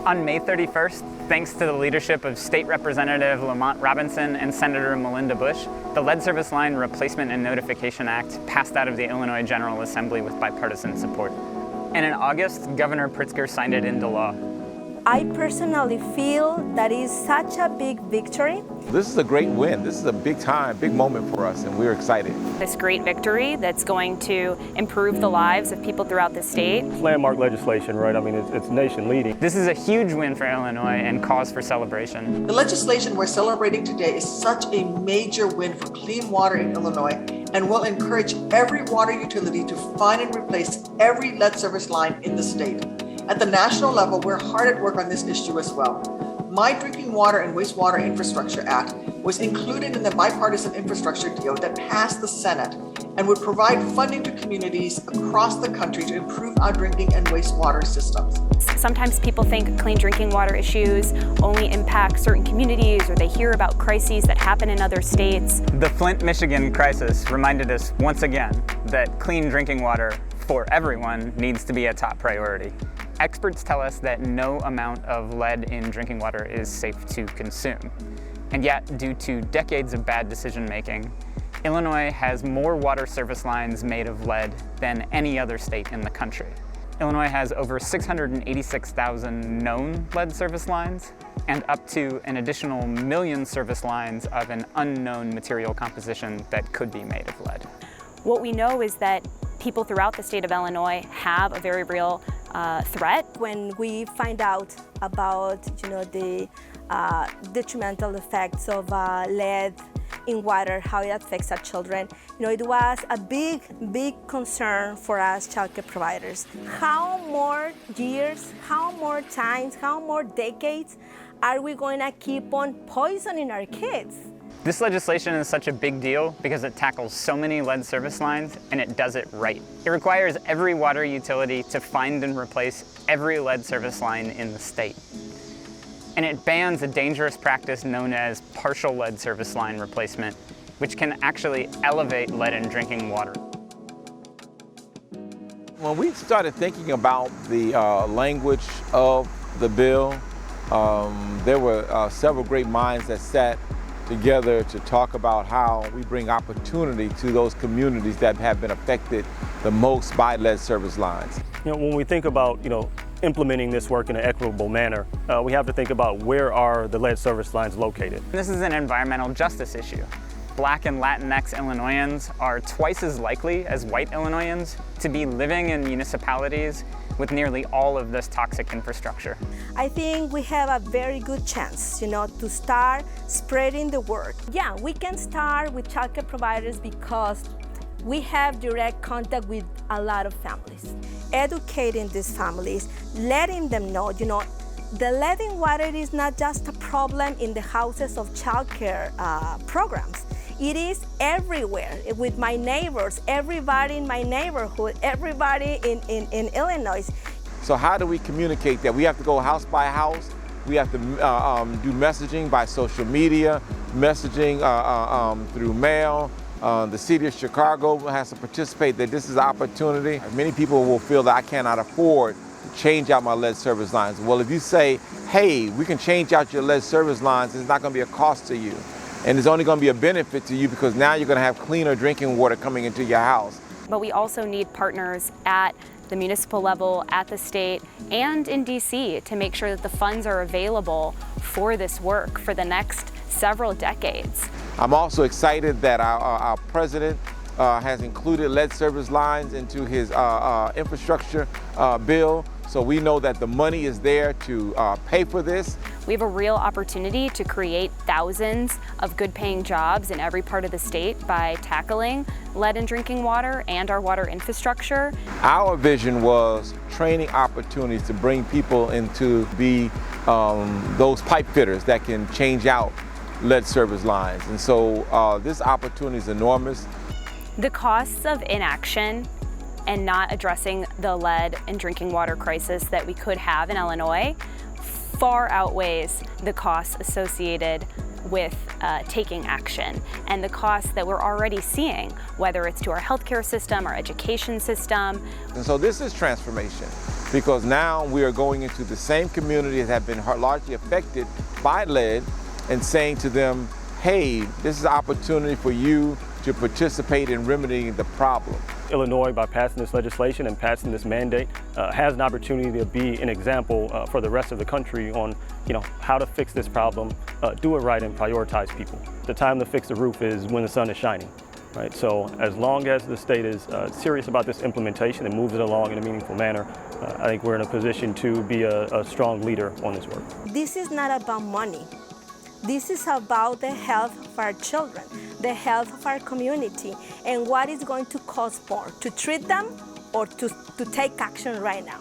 On May 31st, thanks to the leadership of State Representative Lamont Robinson and Senator Melinda Bush, the Lead Service Line Replacement and Notification Act passed out of the Illinois General Assembly with bipartisan support. And in August, Governor Pritzker signed it into law. I personally feel that is such a big victory. This is a great win. This is a big moment for us, and we're excited. This great victory that's going to improve the lives of people throughout the state. It's landmark legislation, right? I mean, it's nation leading. This is a huge win for Illinois and cause for celebration. The legislation we're celebrating today is such a major win for clean water in Illinois and will encourage every water utility to find and replace every lead service line in the state. At the national level, we're hard at work on this issue as well. My Drinking Water and Wastewater Infrastructure Act was included in the bipartisan infrastructure deal that passed the Senate and would provide funding to communities across the country to improve our drinking and wastewater systems. Sometimes people think clean drinking water issues only impact certain communities, or they hear about crises that happen in other states. The Flint, Michigan crisis reminded us once again that clean drinking water for everyone needs to be a top priority. Experts tell us that no amount of lead in drinking water is safe to consume. And yet, due to decades of bad decision-making, Illinois has more water service lines made of lead than any other state in the country. Illinois has over 686,000 known lead service lines and up to an additional 1 million service lines of an unknown material composition that could be made of lead. What we know is that people throughout the state of Illinois have a very real threat. When we find out about the detrimental effects of lead in water, how it affects our children, it was a big concern for us childcare providers. How more years, how more times, how more decades are we going to keep on poisoning our kids? This legislation is such a big deal because it tackles so many lead service lines and it does it right. It requires every water utility to find and replace every lead service line in the state. And it bans a dangerous practice known as partial lead service line replacement, which can actually elevate lead in drinking water. When we started thinking about the language of the bill, there were several great minds that sat together to talk about how we bring opportunity to those communities that have been affected the most by lead service lines. When we think about, implementing this work in an equitable manner, we have to think about where are the lead service lines located. This is an environmental justice issue. Black and Latinx Illinoisans are twice as likely as white Illinoisans to be living in municipalities with nearly all of this toxic infrastructure. I think we have a very good chance, to start spreading the word. Yeah, we can start with childcare providers because we have direct contact with a lot of families. Educating these families, letting them know, the lead in water is not just a problem in the houses of childcare programs. It is everywhere with my neighbors, everybody in my neighborhood, everybody in Illinois. So how do we communicate that? We have to go house by house. We have to do messaging by social media, messaging through mail. The city of Chicago has to participate, that this is an opportunity. Many people will feel that I cannot afford to change out my lead service lines. Well, if you say, hey, we can change out your lead service lines, it's not going to be a cost to you. And it's only going to be a benefit to you because now you're going to have cleaner drinking water coming into your house. But we also need partners at the municipal level, at the state, and in DC to make sure that the funds are available for this work for the next several decades. I'm also excited that our president has included lead service lines into his infrastructure bill. So we know that the money is there to pay for this. We have a real opportunity to create thousands of good-paying jobs in every part of the state by tackling lead in drinking water and our water infrastructure. Our vision was training opportunities to bring people into be those pipe fitters that can change out lead service lines. And so this opportunity is enormous. The costs of inaction and not addressing the lead and drinking water crisis that we could have in Illinois far outweighs the costs associated with taking action, and the costs that we're already seeing, whether it's to our healthcare system, our education system. And so this is transformation, because now we are going into the same communities that have been largely affected by lead and saying to them, hey, this is an opportunity for you to participate in remedying the problem. Illinois, by passing this legislation and passing this mandate, has an opportunity to be an example for the rest of the country on, how to fix this problem, do it right, and prioritize people. The time to fix the roof is when the sun is shining, right? So as long as the state is serious about this implementation and moves it along in a meaningful manner, I think we're in a position to be a strong leader on this work. This is not about money. This is about the health of our children, the health of our community, and what is going to cost more, to treat them or to take action right now.